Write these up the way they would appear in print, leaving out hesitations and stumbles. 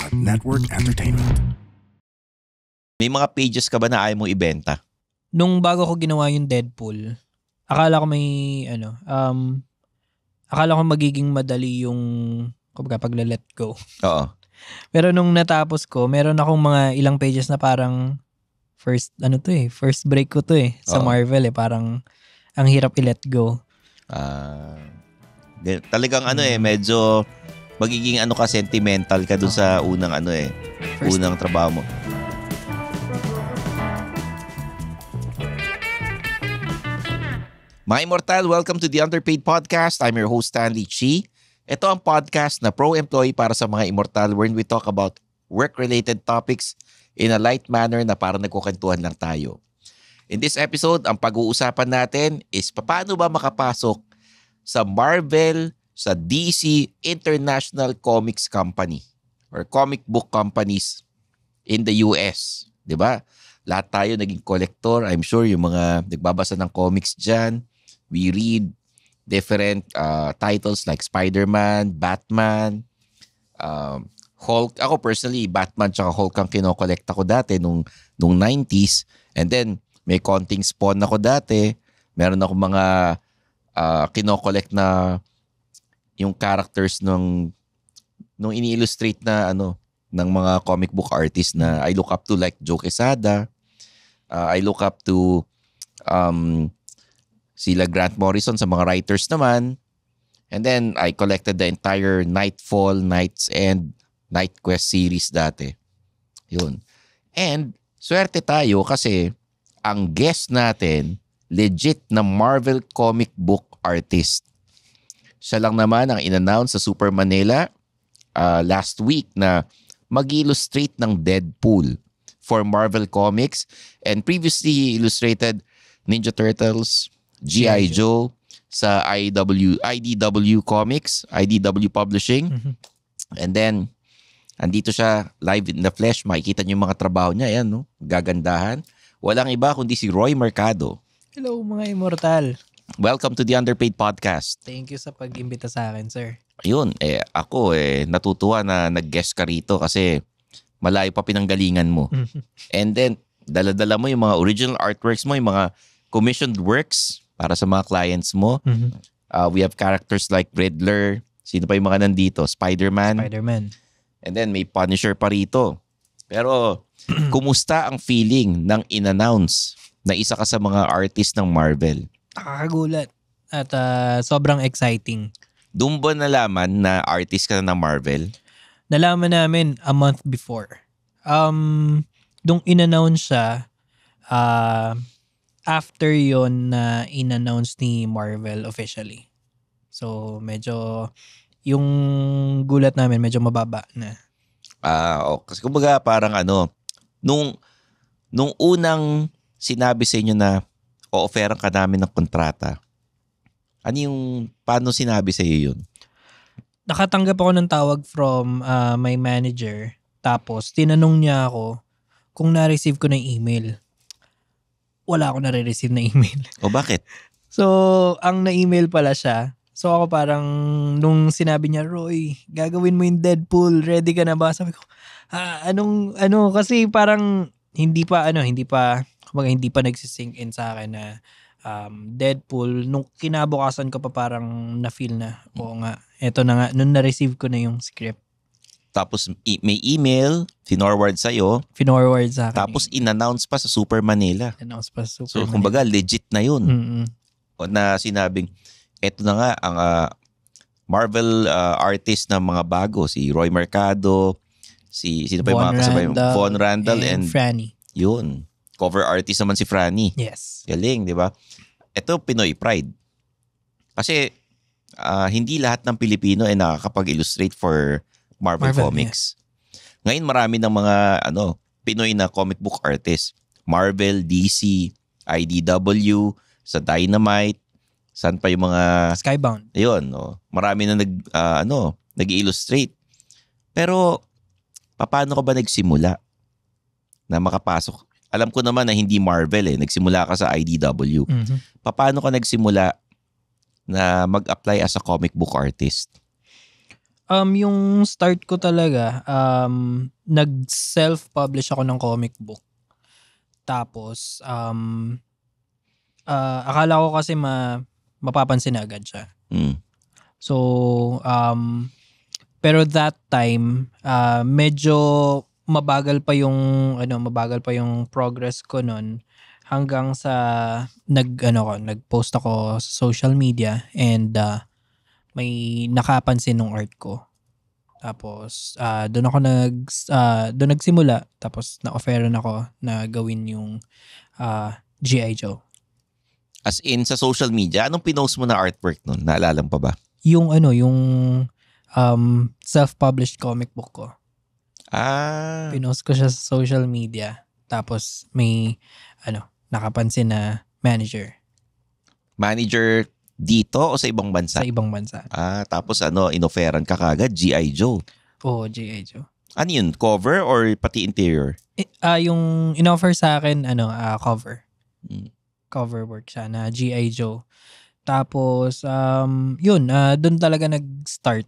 Network Entertainment. May mga pages ka ba na ayaw mong ibenta? Nung bago ko ginawa yung Deadpool, akala ko akala ko magiging madali yung pagla-let go. Oo. Pero nung natapos ko, meron akong mga ilang pages na parang first break ko to sa Marvel parang ang hirap i-let go. Talagang medyo magiging sentimental ka dun sa unang unang trabaho mo. Mga Immortal, welcome to the Underpaid Podcast. I'm your host, Stanley Chi. Ito ang podcast na pro-employee para sa mga Immortal wherein we talk about work-related topics in a light manner na parang nagkukentuhan lang tayo. In this episode, ang pag-uusapan natin is paano ba makapasok sa Marvel, sa DC International Comics Company or comic book companies in the US. Diba? Lahat tayo naging collector. I'm sure yung mga nagbabasa ng comics dyan, we read different titles like Spider-Man, Batman, Hulk. Ako personally, Batman tsaka Hulk ang kinokolekt ako dati nung 90s. And then, may konting Spawn ako dati. Meron ako mga kinokolekt na yung characters nung ini-illustrate na ng mga comic book artists na I look up to, like Joe Quesada. I look up to sila Grant Morrison sa mga writers naman. And then, I collected the entire Nightfall, Knight's End, Night Quest series dati. Yun. And, swerte tayo kasi ang guest natin, legit na Marvel comic book artist. Siya lang naman ang in-announce sa Super Manila last week na mag-illustrate ng Deadpool for Marvel Comics. And previously, he illustrated Ninja Turtles, G.I. Joe sa IDW Comics, IDW Publishing. Mm-hmm. And then, andito siya live in the flesh. Makikita niyo yung mga trabaho niya. Ayan, no? Gagandahan. Walang iba kundi si Roy Mercado. Hello mga Immortal. Welcome to the Underpaid Podcast. Thank you sa pag-imbita sa akin, sir. Ayun, ako natutuwa na nag-guest ka rito kasi malayo pa pinanggalingan mo. And then, dala-dala mo yung mga original artworks mo, yung mga commissioned works para sa mga clients mo. Mm-hmm. We have characters like Riddler. Sino pa yung mga nandito? Spider-Man. And then, may Punisher pa rito. Pero, kumusta ang feeling ng in-announce na isa ka sa mga artist ng Marvel? Nakakagulat. At sobrang exciting. Doon ba nalaman na artist ka na ng Marvel? Nalaman namin a month before. Nung in-announce siya, after yon na in-announce ni Marvel officially. So, medyo, yung gulat namin medyo mababa na. Kasi kumbaga parang nung unang sinabi sa inyo na o-offeran ka namin ng kontrata, paano sinabi sa iyo yun? Nakatanggap ako ng tawag from my manager. Tapos, tinanong niya ako kung na-receive ko ng email. Wala ako na-receive na email. O bakit? So, ang na-email pala siya. So, ako parang nung sinabi niya, Roy, gagawin mo yung Deadpool. Ready ka na ba? Sabi ko, kasi parang hindi pa nagsisink in sa akin na Deadpool. Nung kinabukasan ko pa parang na-feel na, oo nga, eto na nga, nung na-receive ko na yung script. Tapos may email, finorward sa'yo. Finorward sa akin. Tapos in-announce pa sa Super Manila. So, kumbaga, legit na yun. Mm-hmm. Na sinabing, eto na nga, ang Marvel artist na mga bago, si Roy Mercado, sino pa yung mga kasabay? Von Randall and Franny. Yun. Cover artist naman si Franny. Yes. Galing, di ba? Ito, Pinoy Pride. Kasi, hindi lahat ng Pilipino ay nakakapag-illustrate for Marvel Comics. Yeah. Ngayon, marami ng mga Pinoy na comic book artists. Marvel, DC, IDW, sa Dynamite, saan pa yung mga... Skybound. Ayun, marami na nag-illustrate. Pero, paano ka ba nagsimula na makapasok? Alam ko naman na hindi Marvel Nagsimula ka sa IDW. Mm-hmm. Paano ka nagsimula na mag-apply as a comic book artist? Yung start ko talaga, nag-self-publish ako ng comic book. Tapos, akala ko kasi mapapansin na agad siya. So, pero that time, medyo mabagal pa yung progress ko nun hanggang sa nag-post ako sa social media and may nakapansin ng art ko. Tapos doon nagsimula, tapos na-offeran ako na gawin yung G.I. Joe. As in, sa social media, anong pinost mo na artwork nun? Naalala mo pa ba? Yung self-published comic book ko. Pinost ko siya sa social media. Tapos may nakapansin na manager. Manager dito o sa ibang bansa? Sa ibang bansa. Tapos inoferan ka kagad, G.I. Joe. Oo, G.I. Joe. Ano yun? Cover or pati interior? Yung in-offer sa akin, cover. Cover work siya na G.I. Joe. Tapos, doon talaga nag-start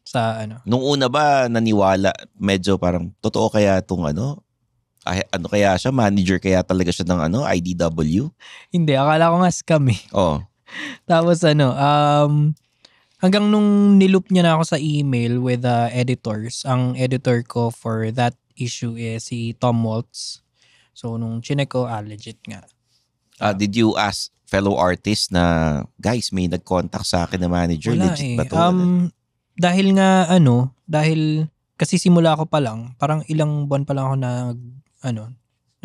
sa Nung una ba naniwala, medyo parang, totoo kaya itong kaya siya? Manager kaya talaga siya ng IDW? Hindi, akala ko nga scam eh. Oh. Tapos hanggang nung niloop niya na ako sa email with editors, ang editor ko for that issue is si Tom Waltz. So, nung chinek ko, legit nga. Did you ask fellow artists na, guys, may nag-contact sa akin na manager? Wala Legit eh. ba to? Dahil nga, dahil kasi simula ko pa lang, parang ilang buwan pa lang ako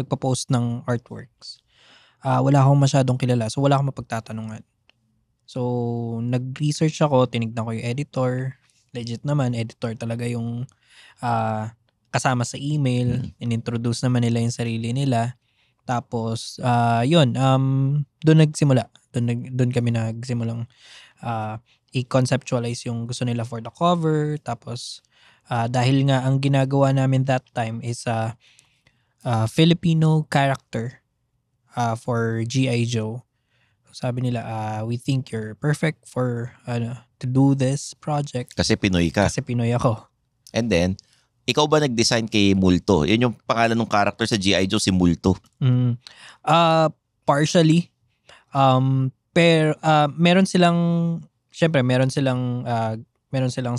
nagpa-post ng artworks. Wala akong masyadong kilala, so wala akong mapagtatanungan. So, nag-research ako, tinignan ko yung editor. Legit naman, editor talaga yung kasama sa email. In-introduce naman nila yung sarili nila. Tapos, doon nagsimula. Doon kami nagsimulang i-conceptualize yung gusto nila for the cover. Tapos, dahil nga ang ginagawa namin that time is Filipino character for G.I. Joe. Sabi nila, we think you're perfect for to do this project. Kasi Pinoy ka. Kasi Pinoy ako. And then, ikaw ba nag-design kay Multo? Yun yung pangalan ng character sa G.I. Joe, si Multo. Partially. Pero meron silang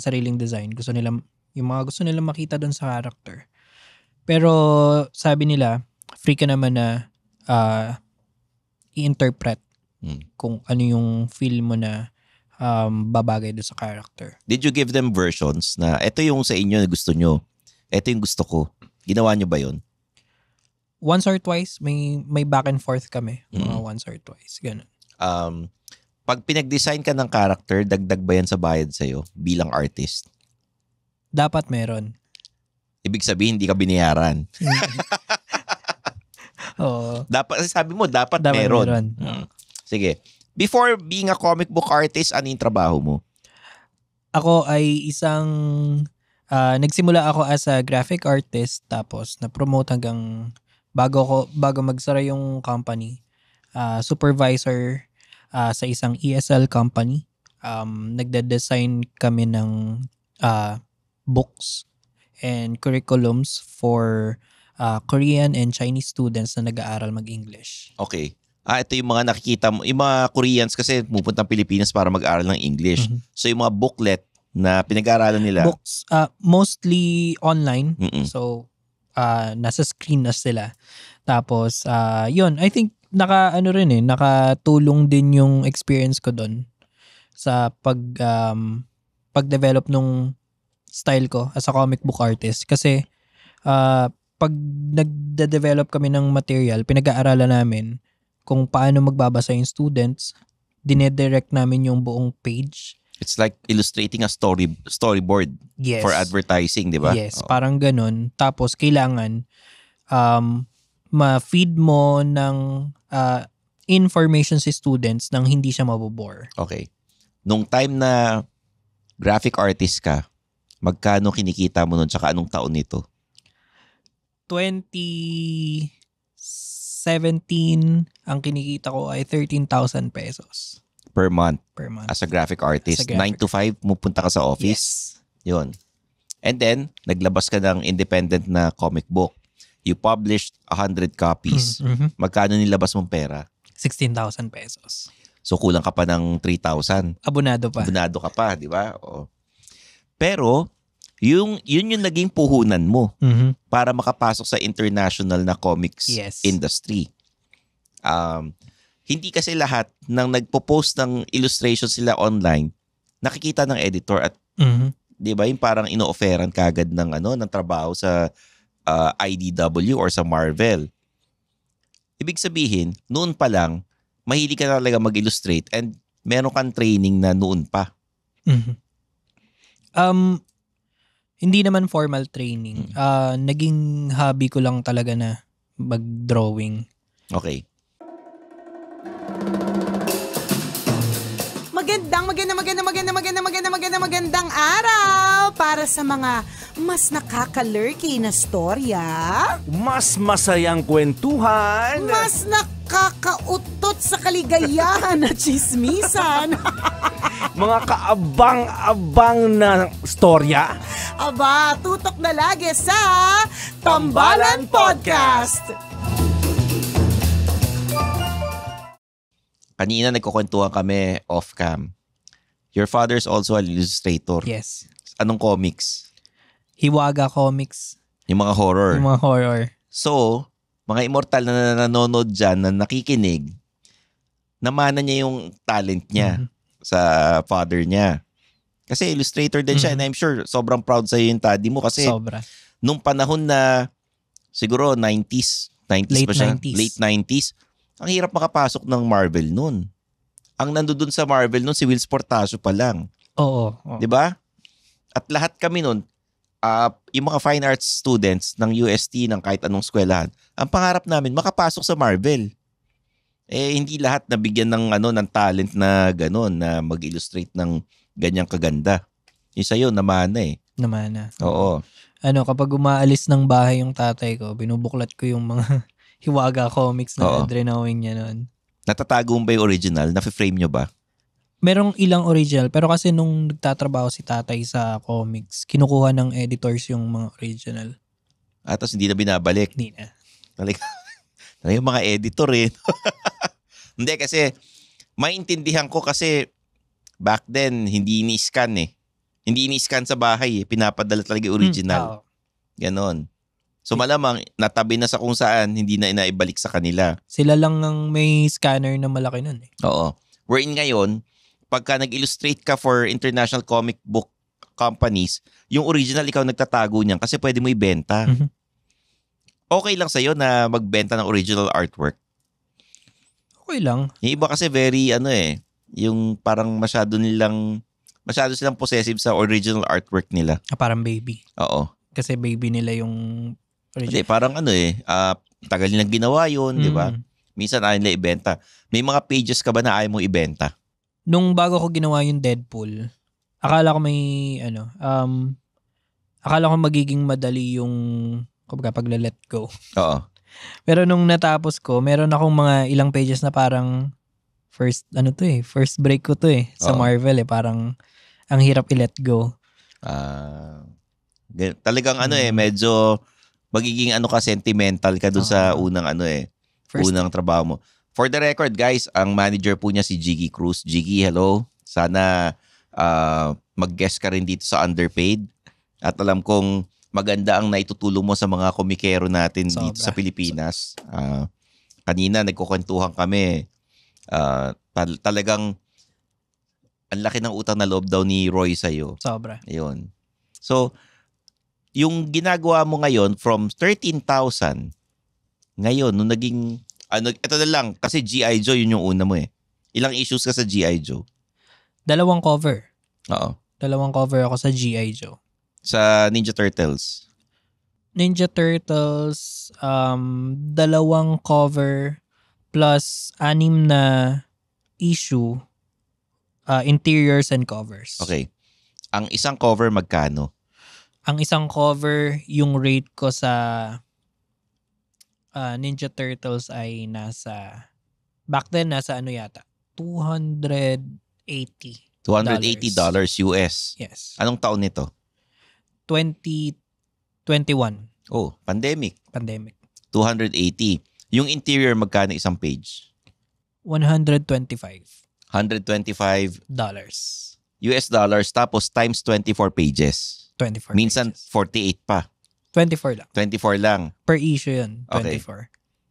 sariling design. Yung mga gusto nilang makita doon sa character. Pero sabi nila, free ka naman na i-interpret kung ano yung feel mo na babagay doon sa character. Did you give them versions na ito yung sa inyo na gusto nyo? Ito yung gusto ko. Ginawa nyo ba yun? Once or twice, may back and forth kami. Once or twice. Ganun. Pag pinag-design ka ng character, dagdag ba yan sa bayad sa'yo bilang artist? Dapat meron. Ibig sabihin, hindi ka binayaran. Oo. Sabi mo, dapat meron. Sige. Before being a comic book artist, ano yung trabaho mo? Ako ay nagsimula ako as a graphic artist, tapos na-promote hanggang bago magsara yung company. Supervisor sa isang ESL company. Nagde-design kami ng books and curriculums for Korean and Chinese students na nag-aaral mag-English. Okay. Ito yung mga nakikita mo. Yung mga Koreans kasi pupunta ng Pilipinas para mag-aaral ng English. So yung mga booklet na pinag-aaralan nila. Books, mostly online. So, nasa screen na sila. Tapos, yun, I think nakatulong din yung experience ko doon sa pag-develop nung style ko as a comic book artist. Kasi, pag nagde-develop kami ng material, pinag-aaralan namin kung paano magbabasa yung students, dinedirect namin yung buong page. It's like illustrating a storyboard for advertising, di ba? Yes, parang ganun. Tapos, kailangan ma-feed mo ng information si students nang hindi siya mabobore. Okay. Nung time na graphic artist ka, magkano kinikita mo nun tsaka anong taon nito? 2017, ang kinikita ko ay 13,000 pesos. Per month? Per month. As a graphic artist? 9 to 5, pupunta ka sa office? Yes. Yun. And then, naglabas ka ng independent na comic book. You published 100 copies. Magkano nilabas mong pera? 16,000 pesos. So, kulang ka pa ng 3,000. Abonado pa. Abonado ka pa, di ba? Oo. Pero, yun yung naging puhunan mo para makapasok sa international na comics industry. Hindi kasi lahat ng nagpo-post ng illustration sila online, nakikita ng editor at 'di ba, yung parang ino-offeran kagad ng ng trabaho sa IDW or sa Marvel. Ibig sabihin, noon pa lang mahilig ka talaga mag-illustrate and meron kang training na noon pa. Hindi naman formal training. Naging hobby ko lang talaga na mag-drawing. Okay. Magandang araw para sa mga mas nakaka-lurky na storya, mas masayang kwentuhan, mas nakakautot sa kaligayahan na chismisan. mga kaabang-abang na storya. Aba, tutok na lagi sa Tambalan Podcast. Kanina nagkukwentuhan kami off-cam. Your father's also an illustrator. Yes. Anong comics? Hiwaga Comics. Yung mga horror. Yung mga horror. So, mga immortal na nanonood dyan, na nakikinig, namana niya yung talent niya sa father niya. Kasi illustrator din siya and I'm sure sobrang proud sa'yo yung daddy mo kasi Sobra. nung panahon na siguro 90s pa siya. Late 90s. Ang hirap makapasok ng Marvel noon. Ang nandoon sa Marvel noon si Will Portacio pa lang. Oo. 'Di ba? At lahat kami noon, yung mga fine arts students ng UST, ng kahit anong eskwelahan, ang pangarap namin makapasok sa Marvel. Eh hindi lahat nabigyan ng ng talent na gano'n na mag-illustrate ng ganyang kaganda. Yung sa'yo, namana eh. Namana. Oo. Kapag umaalis ng bahay yung tatay ko, binubuklat ko yung mga Hiwaga Comics na drawing niya noon. Natatago mo ba yung original? Nafe-frame nyo ba? Merong ilang original, pero kasi nung nagtatrabaho si tatay sa comics, kinukuha ng editors yung mga original. Tapos hindi na binabalik? Hindi na. Talaga yung mga editor eh. Hindi kasi, maintindihan ko kasi back then, hindi ini-scan eh. Hindi ini-scan sa bahay eh. Pinapadala talaga yung original. Ganon. So malamang, natabi na sa kung saan, hindi na inaibalik sa kanila. Sila lang ang may scanner na malaki nun eh. Oo. Wherein ngayon, pagka nag-illustrate ka for international comic book companies, yung original ikaw nagtatago niyan kasi pwede mo ibenta. Okay lang sa'yo na magbenta ng original artwork? Okay lang. Yung iba kasi very yung parang masyado silang possessive sa original artwork nila. Parang baby. Oo. Kasi baby nila yung original. Hindi, parang tagal nilang ginawa yun, di ba? Minsan ayaw nila ibenta. May mga pages ka ba na ayaw mong ibenta? Nung bago ko ginawa yung Deadpool, akala ko akala ko magiging madali yung pagla-let go. Oo. Pero nung natapos ko, meron akong mga ilang pages na parang first break ko to sa Marvel parang ang hirap i-let go. Talagang medyo magiging sentimental ka dun sa unang unang trabaho mo. For the record guys, ang manager po niya si Jiggy Cruz. Jiggy, hello. Sana mag-guest ka rin dito sa Underpaid. At alam kong maganda ang naitutulong mo sa mga komikero natin dito sa Pilipinas. Kanina nagkukwentuhan kami. Talagang ang laki ng utang na loob daw ni Roy sa'yo. Sobra. Ayun. So, yung ginagawa mo ngayon from 13,000, ngayon, nung naging, ito na lang, kasi G.I. Joe, yun yung una mo eh. Ilang issues ka sa G.I. Joe? 2 cover. Oo. 2 cover ako sa G.I. Joe. Sa Ninja Turtles? Ninja Turtles, 2 cover plus 6 na issue, interiors and covers. Okay. Ang isang cover magkano? Ang isang cover, yung rate ko sa Ninja Turtles ay back then nasa $280. $280 US. Yes. Anong taon nito? 2021. Oh, pandemic. 280. Yung interior, magkano isang page? $125. $125 US dollars tapos times 24 pages. 24 Minsan pages. 48 pa. 24 lang. 24 lang. Per issue yun, 24. Okay.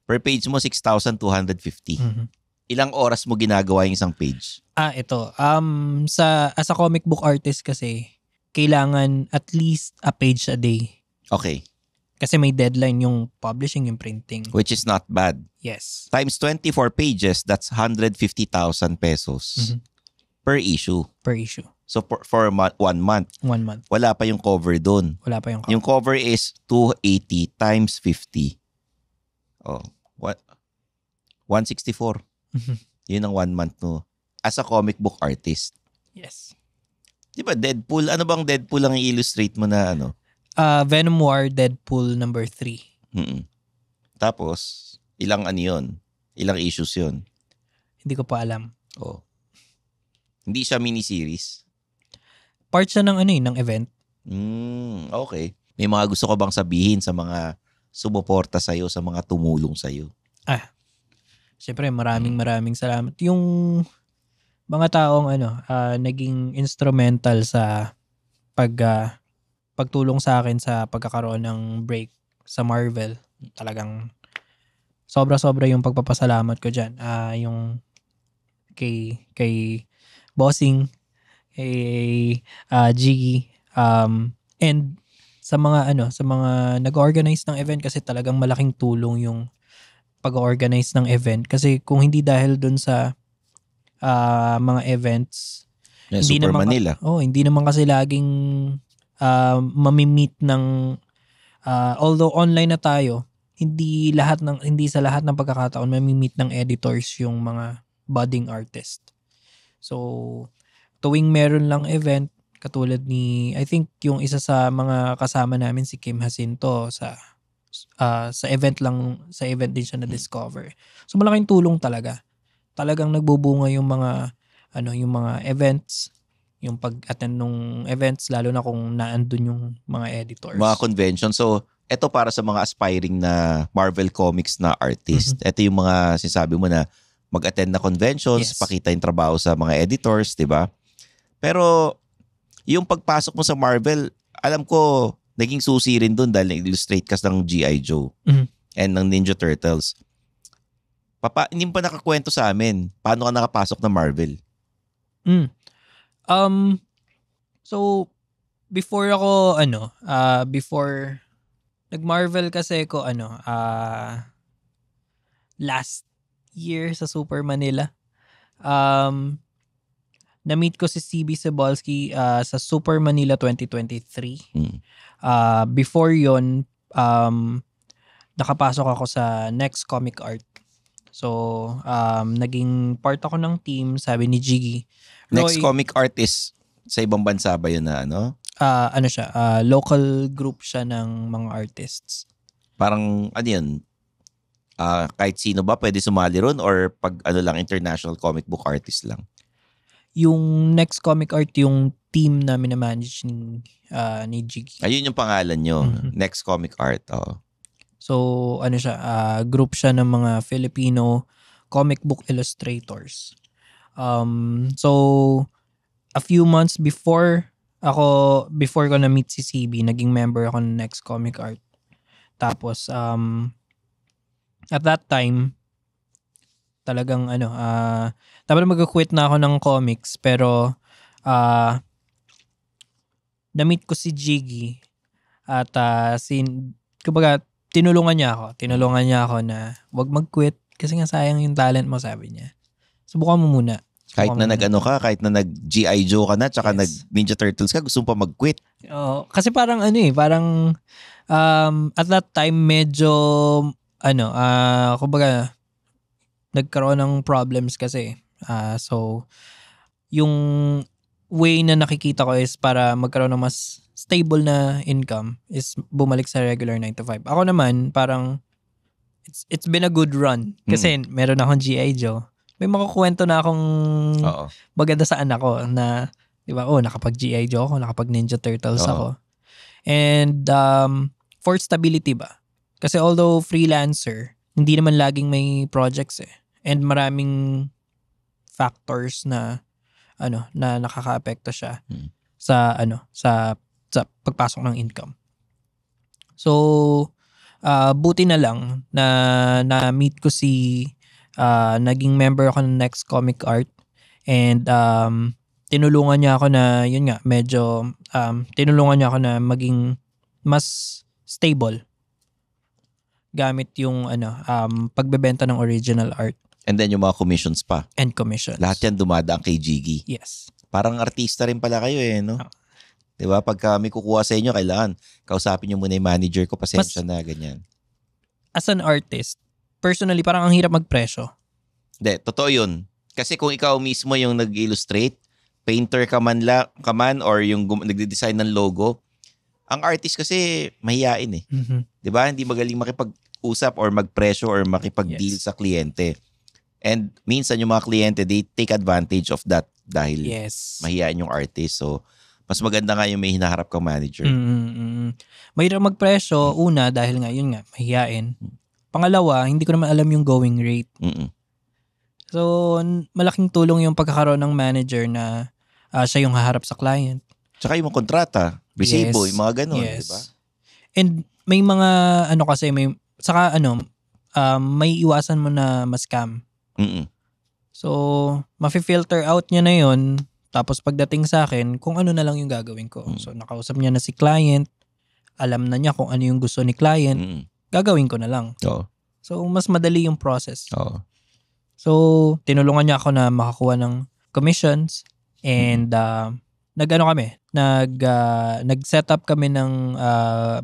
Per page mo, 6,250. Mhm. Ilang oras mo ginagawa yung isang page? Ito. As a comic book artist kasi, kailangan at least a page a day. Okay. Kasi may deadline yung publishing, yung printing. Which is not bad. Yes. Times 24 pages, that's 150,000 pesos Mhm. per issue. Per issue. So for 1 month, 1 month. wala pa yung cover dun. Wala pa yung Yung cover is 280 times 50. Oh, what? 164. Mhm. Yun ang 1 month no. As a comic book artist. Yes. Di ba Deadpool? Ano bang Deadpool ang i-illustrate mo na ano? Venom War Deadpool number 3. Mm-mm. Tapos, ilang ano yun? Ilang issues yun? Hindi ko pa alam. Oh. Hindi siya miniseries? Part siya ng ng event. Okay. May mga gusto ko bang sabihin sa mga sumuporta sa'yo, sa mga tumulong sa'yo? Siyempre, maraming salamat. Yung mga taong naging instrumental sa pagtulong sa akin sa pagkakaroon ng break sa Marvel. Talagang sobra-sobra yung pagpapasalamat ko dyan. Yung kay Bossing, kay Jiggy, and sa mga nag-organize ng event kasi talagang malaking tulong yung pag-organize ng event kasi kung hindi dahil dun sa mga events, Yung Super Manila. Hindi naman kasi laging mamimit ng although online na tayo, hindi sa lahat ng pagkakataon mamimit ng editors yung mga budding artist. So tuwing meron lang event katulad ni I think yung isa sa mga kasama namin si Kim Jacinto sa event din siya na discover. So malaking tulong talaga. Talagang nagbubunga yung mga events, yung pag-attend ng events lalo na kung naandun yung mga editors. Mga convention. So, ito para sa mga aspiring na Marvel Comics na artist. Ito yung mga sinasabi mo na mag-attend na conventions, Yes. pakita yung trabaho sa mga editors, di ba? Pero, yung pagpasok mo sa Marvel, alam ko, naging susi rin dun dahil nag-illustrate ka ng G.I. Joe and ng Ninja Turtles. Hindi mo pa nakakwento sa amin, paano ka nakapasok na Marvel? So before ako before nag-Marvel kasi ko last year sa Super Manila. Na-meet ko si CB Cebalski sa Super Manila 2023. Before yon nakapasok ako sa Next Comic Art. So, naging part ako ng team, sabi ni Jiggy. Next Comic Art is sa ibang bansa ba yun na ano? Local group siya ng mga artists. Parang ano yun? Kahit sino ba pwede sumali ron or pag lang international comic book artist lang? Yung Next Comic Art, yung team namin na manage ni Jiggy. Ayun yung pangalan nyo, Next Comic Art. Oh. So, group siya ng mga Filipino comic book illustrators. So, a few months before ko na-meet si CB, naging member ako ng Next Comic Art. Tapos, at that time, talagang dapat mag-quit na ako ng comics, pero na-meet ko si Jiggy at kumbaga, tinulungan niya ako na wag mag-quit kasi nga sayang yung talent mo, sabi niya. Subukan mo muna. Kahit na kahit na nag-G.I. Joe ka na, tsaka nag-Ninja Turtles ka, gusto mo pa mag-quit. Kasi parang at that time medyo kumbaga nagkaroon ng problems kasi. So yung way na nakikita ko is para magkaroon ng mas stable na income is bumalik sa regular 9 to 5. Ako naman parang it's been a good run kasi meron akong G.I. Joe. May makukwento na akong maganda sa anak ko na, di ba, nakapag G.I. Joe ako, nakapag Ninja Turtles ako. And for stability ba? Kasi although freelancer, hindi naman laging may projects eh. And maraming factors na na nakakaapekto siya sa sa pagpasok ng income. So buti na lang na meet ko si naging member ako ng Next Comic Art and tinulungan niya ako na yun nga medyo tinulungan niya ako na maging mas stable gamit yung pagbebenta ng original art And then yung mga commissions pa. and commissions. Lahat yan dumadaan kay Jiggy. Yes. Parang artista rin pala kayo no? Diba? Pagka may kukuha sa inyo, kailangan kausapin nyo muna yung manager ko, pasensya na, ganyan. As an artist, personally, parang ang hirap magpresyo. Hindi, totoo yun. Kasi kung ikaw mismo yung nag-illustrate, painter ka man or yung nagde-design ng logo, ang artist kasi mahiyain eh. Mhm. 'Di ba? Hindi magaling makipag-usap or magpresyo or makipag-deal Yes. sa kliyente. And minsan yung mga kliyente, they take advantage of that dahil Yes. mahiyain yung artist. So, mas maganda nga yung may hinaharap kang manager. Mahirap magpresyo, una, dahil nga, yun nga, mahihain. Pangalawa, hindi ko naman alam yung going rate. Mm-mm. So, malaking tulong yung pagkakaroon ng manager na siya yung haharap sa client. Tsaka yung mga kontrata, resibo, Yes. yung mga ganun, Yes. di ba? And may mga, kasi, may iwasan mo na ma-scam. Mm-mm. So, mafi-filter out niya na yun. Tapos pagdating sa akin, kung ano na lang yung gagawin ko. So, nakausap niya na si client. Alam na niya kung ano yung gusto ni client. Mm-mm. Gagawin ko na lang. Oo. So, mas madali yung process. Oo. So, tinulungan niya ako na makakuha ng commissions. And, nag-set up kami ng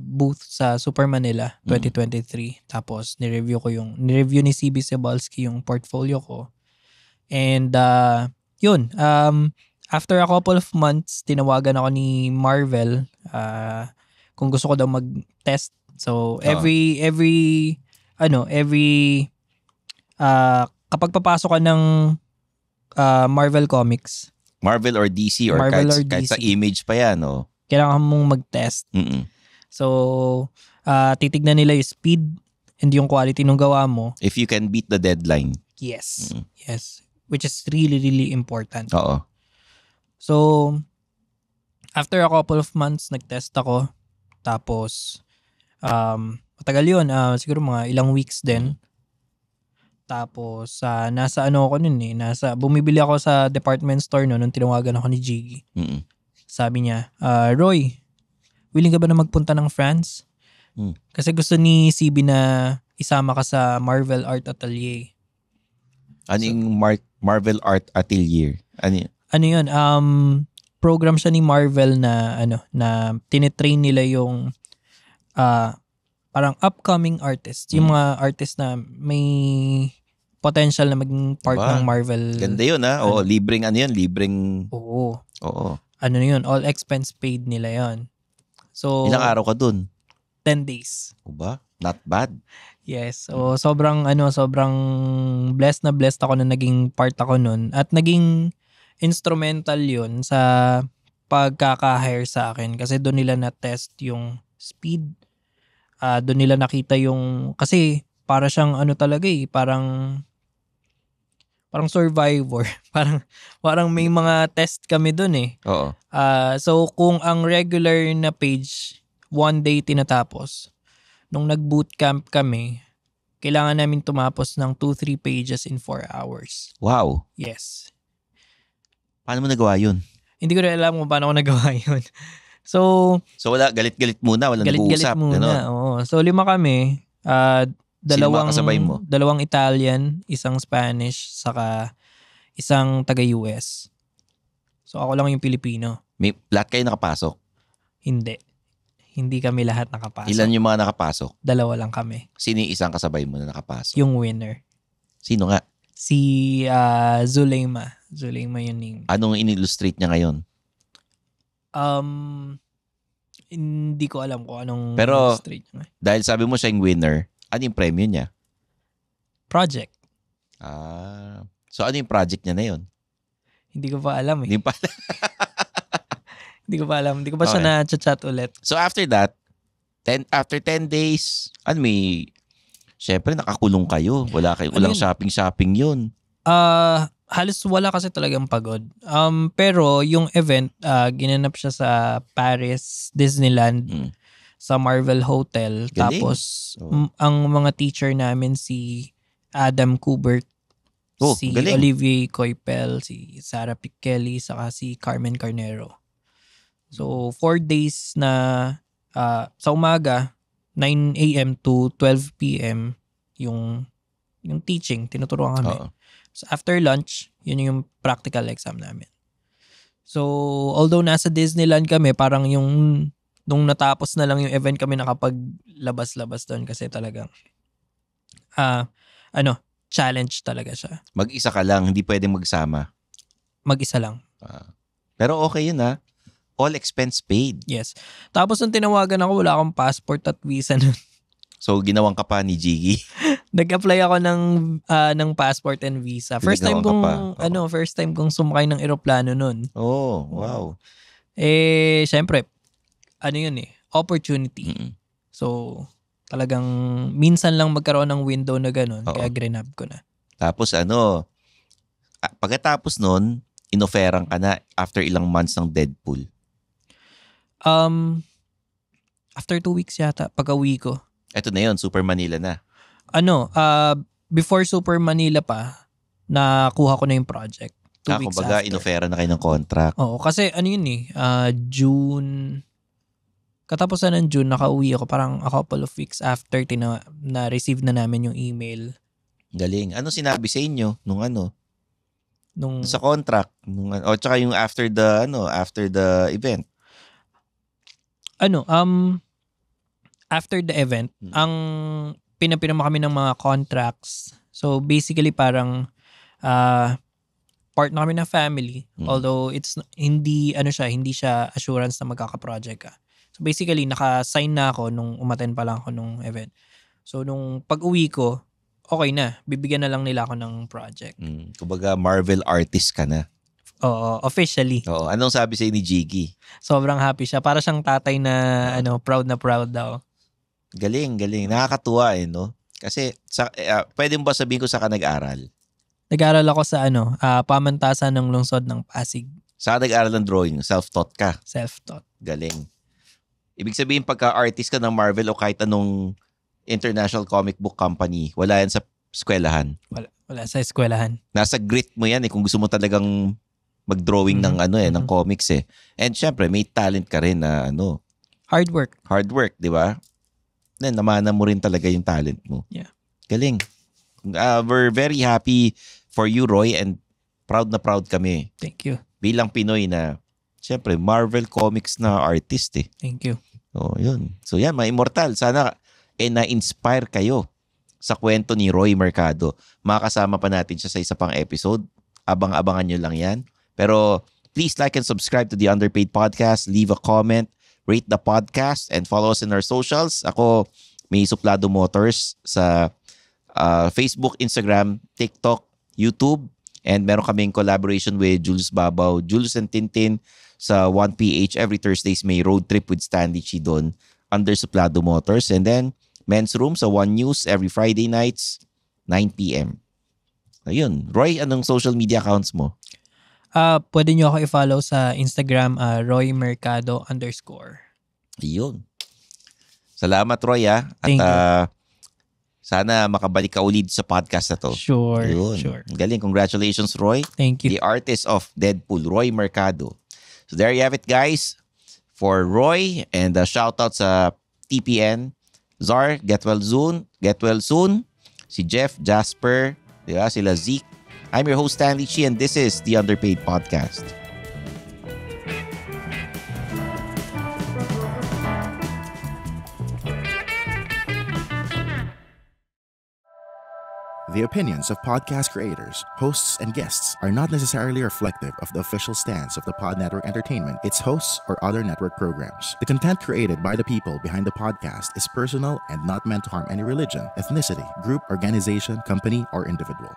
booth sa Super Manila 2023. Tapos, nireview ni CB Cebalski yung portfolio ko. And, yun, after a couple of months, tinawagan ako ni Marvel kung gusto ko daw mag-test. So, kapag papasok ka ng Marvel Comics, Marvel or DC or Marvel or kahit sa DC. image pa yan, no? kailangan mong mag-test. Mm-mm. So, titignan nila yung speed and yung quality ng gawa mo. If you can beat the deadline. Yes. Yes. Which is really, really important. Oo. So, after a couple of months, nag-test ako. Tapos, matagal yun. Siguro mga ilang weeks din. Tapos, nasa bumibili ako sa department store nung tinawagan ako ni Jiggy. Mm-mm. Sabi niya, Roy, willing ka ba na magpunta ng France? Kasi gusto ni CB na isama ka sa Marvel Art Atelier. Ano yung Marvel Art Atelier? Ano yun? Program siya ni Marvel na na tinitrain nila yung parang upcoming artists. Yung mga artists na may potential na maging part Diba? ng Marvel. Ganda yun, ha? Oo, libreng Oo. Oo. Ano yun? All expense paid nila yon. So, Ilang araw ka dun? 10 days. O ba? Not bad. Yes. So, sobrang blessed na blessed ako na naging part ako nun. At naging instrumental yun sa pagkaka-hire sa akin. Kasi doon nila na-test yung speed. Doon nila nakita yung, kasi para siyang parang survivor. parang may mga test kami doon eh. Oo. So, kung ang regular na page, 1 day tinatapos, nung nag-bootcamp kami, kailangan namin tumapos ng 2-3 pages in 4 hours. Wow. Yes. Paano mo nagawa yun? Hindi ko rin alam kung paano ko nagawa yun. So, wala, galit-galit muna, walang galit-galit nag-uusap. muna. Ganun. Oo. So, 5 kami. Sino mga kasabay mo? Dalawang Italian, isang Spanish, saka isang taga-US. So, ako lang yung Pilipino. Lahat kayo nakapasok? Hindi. Hindi kami lahat nakapasok. Ilan yung mga nakapasok? 2 lang kami. Sino yung isang kasabay mo na nakapasok? Yung winner. Sino nga? Si Zuleyma. Zuleyma yung name. Anong in-illustrate niya ngayon? Hindi ko alam kung anong Pero, illustrate niya. Dahil sabi mo siya yung winner, ano yung premyo niya? Project. So ano yung project niya na yun? Hindi ko pa alam eh. Hindi pa. Hindi ko pa alam. Hindi ko pa siya Okay. na-chat ulit. So after that, after 10 days, syempre nakakulong kayo. Walang yun? shopping yun. Halos wala kasi talagang pagod. Pero yung event, ginanap siya sa Paris, Disneyland, sa Marvel Hotel. Galing. Tapos, Oh. ang mga teacher namin si Adam Kubert, si galing. Olivier Coipel, si Sarah Pichelli, saka si Carmen Carnero. So, 4 days na sa umaga, 9 a.m. to 12 p.m. yung teaching, tinuturuan kami. Oo. So, after lunch, yun yung practical exam namin. So, although nasa Disneyland kami, parang nung natapos na lang yung event kami nakapaglabas-labas doon kasi talagang challenge talaga siya. Mag-isa ka lang, hindi pwedeng magsama. Mag-isa lang. Pero okay yun ha. All expense paid. Yes. Tapos nung tinawagan ako, wala akong passport at visa nun. So ginawan ka pa ni Jiggy. Nag-apply ako ng passport and visa. First time Pinagawan ka pa. first time kong sumakay ng eroplano nun. Oh, wow. Syempre, opportunity. Mm-mm. So, talagang minsan lang magkaroon ng window na ganun, Oo. kaya grinab ko na. Tapos pagkatapos nun, inoferan ka na after ilang months ng Deadpool. After 2 weeks yata, pag-uwi ko. Eto na yun, Super Manila na. Before Super Manila pa, nakuha ko na yung project. 2 weeks Kumbaga, after. inoferan na kayo ng contract. Oo, kasi June, katapusan ng June, nakauwi ako parang a couple of weeks after na-receive na namin yung email. Galing. Ano sinabi sa inyo nung Nung, sa contract? Tsaka yung after the event? After the event, ang pinapirma kami ng mga contracts. So basically parang part na kami ng family, although it's hindi siya assurance na magkaka-project ka. So basically naka-sign na ako nung umattend pa lang ako nung event. So nung pag-uwi ko, okay na, bibigyan na lang nila ako ng project. Kumbaga Marvel artist ka na. Oo, officially. Oo. Anong sabi sa'yo ni Jiggy? Sobrang happy siya. Para siyang tatay na proud na proud daw. Galing. Nakakatuwa no? Kasi pwede mo ba sabihin ko saan ka nag-aral? Nag-aral ako sa pamantasan ng lungsod ng Pasig. Saan nag-aral ng drawing? Self-taught ka? Self-taught. Galing. Ibig sabihin pagka-artist ka ng Marvel o kahit anong international comic book company, wala yan sa eskwelahan. Wala sa eskwelahan. Nasa grit mo yan kung gusto mo talagang mag-drawing ng ng comics And syempre, may talent ka rin na Hard work. hard work, di ba? Then, namana mo rin talaga yung talent mo. Yeah. Galing. We're very happy for you, Roy, and proud na proud kami Thank you. bilang Pinoy na, syempre, Marvel Comics na artist Thank you. Oh, yun. So yan, mga immortal. Sana na-inspire kayo sa kwento ni Roy Mercado. Makasama pa natin siya sa isa pang episode. Abang-abangan nyo lang yan. Pero please like and subscribe to the Underpaid Podcast. Leave a comment, rate the podcast, and follow us in our socials. Ako, may Suplado Motors sa Facebook, Instagram, TikTok, YouTube. And meron kaming collaboration with Julius Babaw, Julius and Tintin sa 1PH. Every Thursdays may road trip with Stanley Chi doon under Suplado Motors. And then, Men's Room sa One News every Friday nights, 9 p.m. Ayun. Roy, anong social media accounts mo? Pwede nyo ako i-follow sa Instagram, Roy Mercado _ Ayun. Salamat, Roy, At Thank you. sana makabalik ka ulit sa podcast na to. Sure. Ayun. Sure. Galing. Congratulations, Roy. Thank you. The artist of Deadpool, Roy Mercado. So there you have it, guys. For Roy, and a shout out sa TPN. Zar, get well soon. Si Jeff, Jasper, diba? Sila Zeke. I'm your host, Stanley Chi, and this is the Underpaid Podcast. The opinions of podcast creators, hosts, and guests are not necessarily reflective of the official stance of the Pod Network Entertainment, its hosts, or other network programs. The content created by the people behind the podcast is personal and not meant to harm any religion, ethnicity, group, organization, company, or individual.